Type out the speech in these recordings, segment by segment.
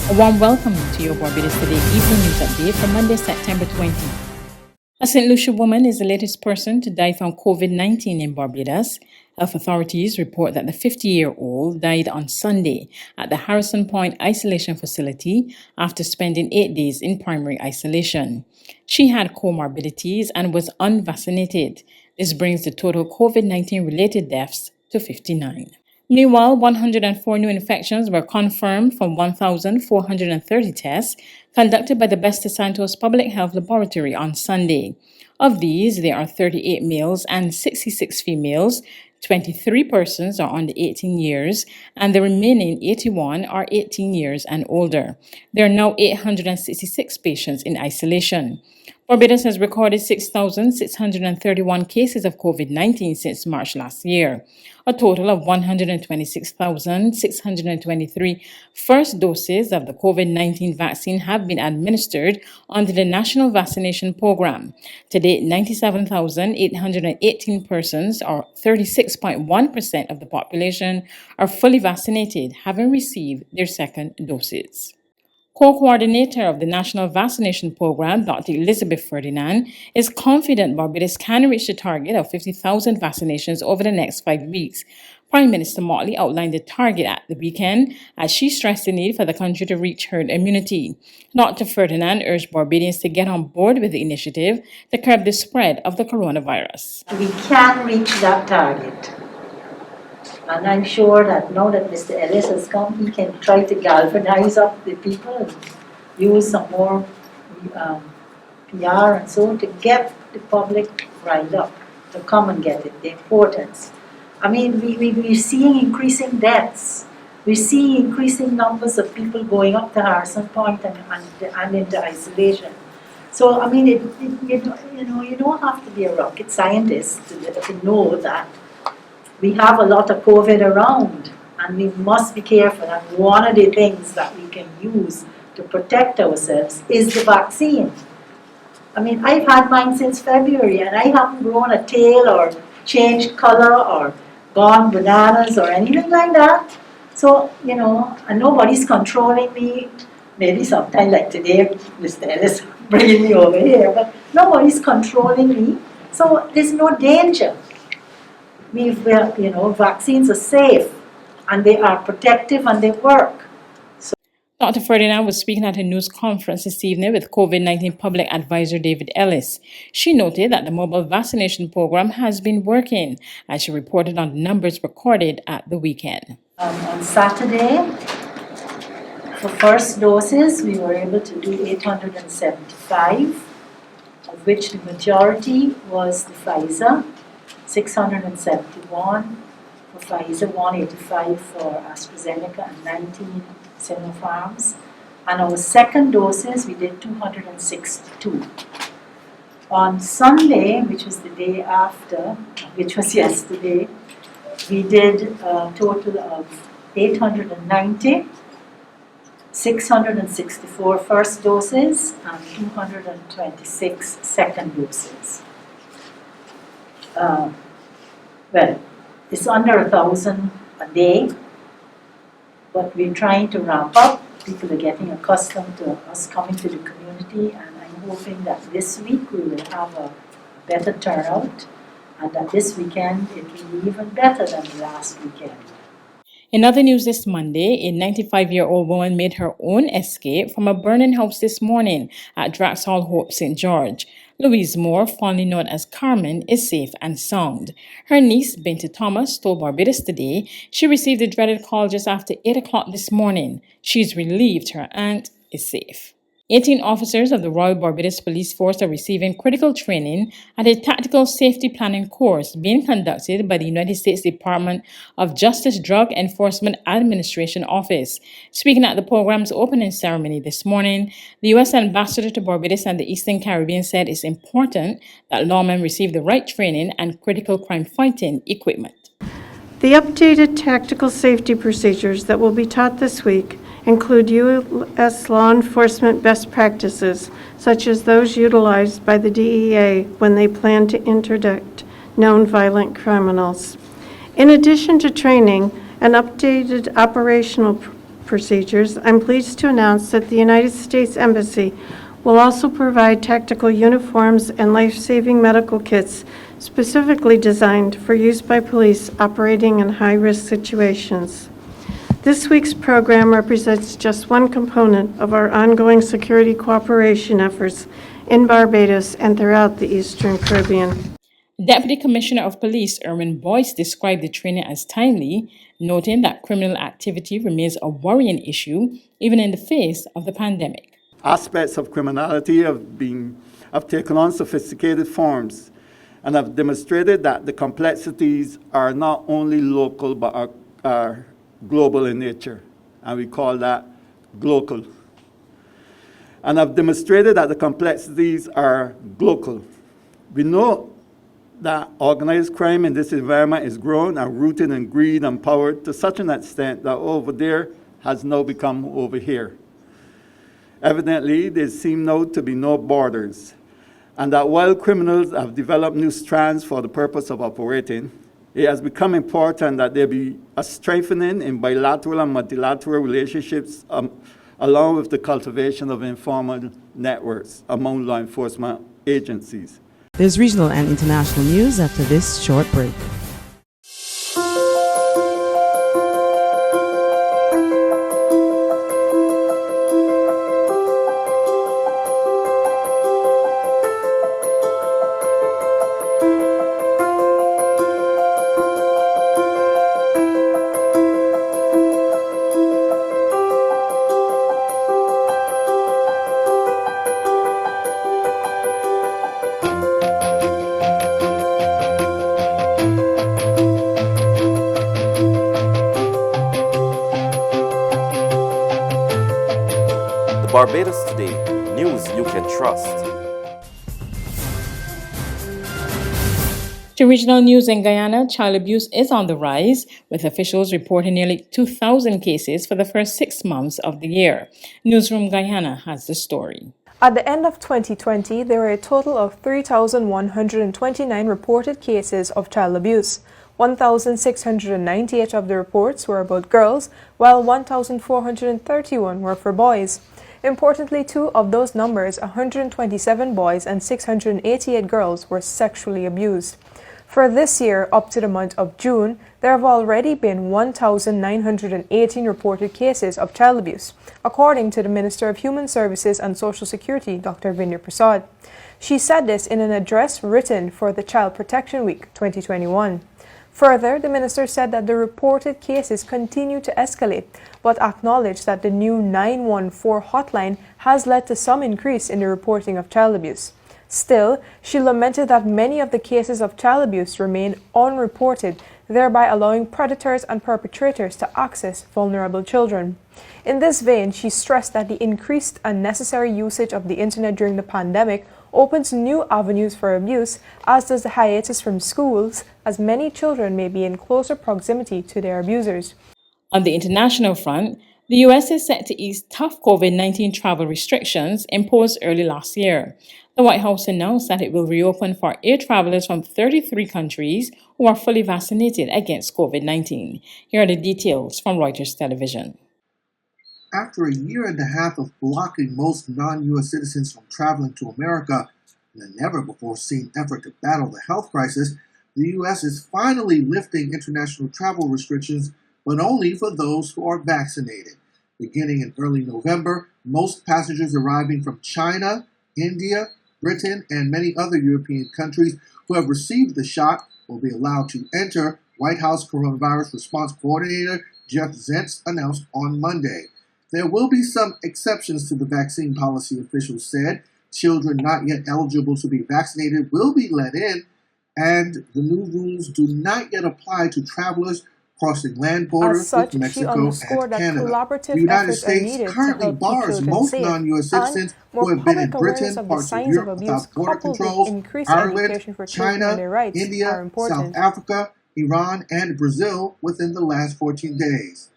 A warm welcome to your Barbados Today Evening News Update for Monday, September 20. A St. Lucia woman is the latest person to die from COVID-19 in Barbados. Health authorities report that the 50-year-old died on Sunday at the Harrison Point Isolation Facility after spending 8 days in primary isolation. She had comorbidities and was unvaccinated. This brings the total COVID-19 related deaths to 59. Meanwhile, 104 new infections were confirmed from 1,430 tests conducted by the Best de Santos Public Health Laboratory on Sunday. Of these, there are 38 males and 66 females. 23 persons are under 18 years, and the remaining 81 are 18 years and older. There are now 866 patients in isolation. Barbados has recorded 6,631 cases of COVID-19 since March last year. A total of 126,623 first doses of the COVID-19 vaccine have been administered under the National Vaccination Program. To date, 97,818 persons, or 36.1% of the population, are fully vaccinated, having received their second doses. Co-coordinator of the National Vaccination Program, Dr. Elizabeth Ferdinand, is confident Barbados can reach the target of 50,000 vaccinations over the next 5 weeks. Prime Minister Motley outlined the target at the weekend as she stressed the need for the country to reach herd immunity. Dr. Ferdinand urged Barbadians to get on board with the initiative to curb the spread of the coronavirus. We can reach that target. And I'm sure that now that Mr. Ellis has come, he can try to galvanize up the people and use some more PR and so on to get the public riled up, to come and get it, the importance. I mean, we're seeing increasing deaths. We're seeing increasing numbers of people going up to Harrison Point and into isolation. So, I mean, you don't have to be a rocket scientist to know that we have a lot of COVID around, and we must be careful. And one of the things that we can use to protect ourselves is the vaccine. I mean, I've had mine since February, and I haven't grown a tail or changed color or gone bananas or anything like that. So, and nobody's controlling me. Maybe sometime like today, Mr. Ellis bringing me over here, but nobody's controlling me. So there's no danger. Vaccines are safe, and they are protective, and they work. Dr. Ferdinand was speaking at a news conference this evening with COVID-19 Public Advisor David Ellis. She noted that the mobile vaccination program has been working, as she reported on the numbers recorded at the weekend. On Saturday, for first doses, we were able to do 875, of which the majority was the Pfizer, 671 for Pfizer, 185 for AstraZeneca, and 19 Sinopharms. And our second doses, we did 262. On Sunday, which was the day after, which was yesterday, we did a total of 890, 664 first doses, and 226 second doses. Well, it's under 1,000 a day, but we're trying to ramp up. People are getting accustomed to us coming to the community, and I'm hoping that this week we will have a better turnout, and that this weekend it will be even better than the last weekend. In other news this Monday, a 95-year-old woman made her own escape from a burning house this morning at Draxall Hope, St. George. Louise Moore, fondly known as Carmen, is safe and sound. Her niece, Binti Thomas, told Barbados Today she received a dreaded call just after 8 o'clock this morning. She's relieved her aunt is safe. 18 officers of the Royal Barbados Police Force are receiving critical training at a tactical safety planning course being conducted by the United States Department of Justice Drug Enforcement Administration Office. Speaking at the program's opening ceremony this morning, the U.S. Ambassador to Barbados and the Eastern Caribbean said it's important that lawmen receive the right training and critical crime fighting equipment. The updated tactical safety procedures that will be taught this week include U.S. law enforcement best practices, such as those utilized by the DEA when they plan to interdict known violent criminals. In addition to training, an updated operational procedures, I'm pleased to announce that the United States Embassy will also provide tactical uniforms and life-saving medical kits specifically designed for use by police operating in high-risk situations. This week's program represents just one component of our ongoing security cooperation efforts in Barbados and throughout the Eastern Caribbean. Deputy Commissioner of Police Erwin Boyce described the training as timely, noting that criminal activity remains a worrying issue even in the face of the pandemic. Aspects of criminality have taken on sophisticated forms and have demonstrated that the complexities are not only local but are global in nature, and we call that global. And have demonstrated that the complexities are global. We know that organized crime in this environment is grown and rooted in greed and power to such an extent that over there has now become over here. Evidently, there seem now to be no borders, and that while criminals have developed new strands for the purpose of operating, it has become important that there be a strengthening in bilateral and multilateral relationships along with the cultivation of informal networks among law enforcement agencies. There's regional and international news after this short break. Barbados Today, news you can trust. To regional news in Guyana, child abuse is on the rise, with officials reporting nearly 2,000 cases for the first 6 months of the year. Newsroom Guyana has the story. At the end of 2020, there were a total of 3,129 reported cases of child abuse. 1,698 of the reports were about girls, while 1,431 were for boys. Importantly, two of those numbers, 127 boys and 688 girls, were sexually abused. For this year, up to the month of June, there have already been 1,918 reported cases of child abuse, according to the Minister of Human Services and Social Security, Dr. Vinder Prasad. She said this in an address written for the Child Protection Week 2021. Further, the minister said that the reported cases continue to escalate, but acknowledged that the new 914 hotline has led to some increase in the reporting of child abuse. Still, she lamented that many of the cases of child abuse remain unreported, thereby allowing predators and perpetrators to access vulnerable children. In this vein, she stressed that the increased and necessary usage of the internet during the pandemic opens new avenues for abuse, as does the hiatus from schools, as many children may be in closer proximity to their abusers. On the international front, the U.S. is set to ease tough COVID-19 travel restrictions imposed early last year. The White House announced that it will reopen for air travelers from 33 countries who are fully vaccinated against COVID-19. Here are the details from Reuters Television. After a year and a half of blocking most non-U.S. citizens from traveling to America in a never-before-seen effort to battle the health crisis, the U.S. is finally lifting international travel restrictions, but only for those who are vaccinated. Beginning in early November, most passengers arriving from China, India, Britain, and many other European countries who have received the shot will be allowed to enter, White House Coronavirus Response Coordinator Jeff Zients announced on Monday. There will be some exceptions to the vaccine policy, officials said. Children not yet eligible to be vaccinated will be let in, and the new rules do not yet apply to travelers crossing land borders with Mexico and Canada. The United States currently bars most non-U.S. citizens who have been in Britain, parts of Europe without border controls, Ireland, China, India, South Africa, Iran, and Brazil within the last 14 days.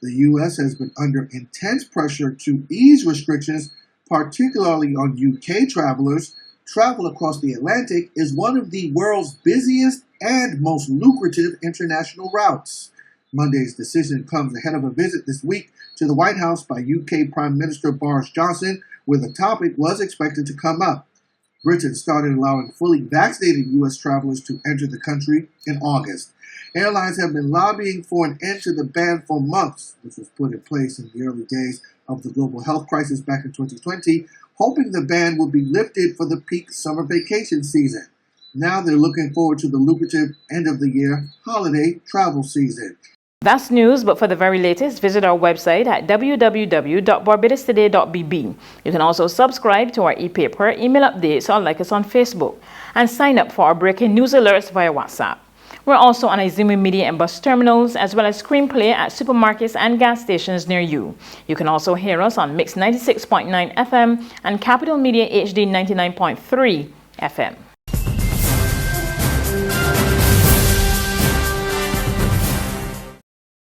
The U.S. has been under intense pressure to ease restrictions, particularly on UK travelers. Travel across the Atlantic is one of the world's busiest and most lucrative international routes. Monday's decision comes ahead of a visit this week to the White House by UK Prime Minister Boris Johnson, where the topic was expected to come up. Britain started allowing fully vaccinated U.S. travelers to enter the country in August. Airlines have been lobbying for an end to the ban for months, which was put in place in the early days of the global health crisis back in 2020, hoping the ban would be lifted for the peak summer vacation season. Now they're looking forward to the lucrative end-of-the-year holiday travel season. That's news, but for the very latest, visit our website at www.barbadostoday.bb. You can also subscribe to our e-paper, email updates, or like us on Facebook, and sign up for our breaking news alerts via WhatsApp. We're also on Izumi Media and bus terminals, as well as screenplay at supermarkets and gas stations near you. You can also hear us on Mix 96.9 FM and Capital Media HD 99.3 FM.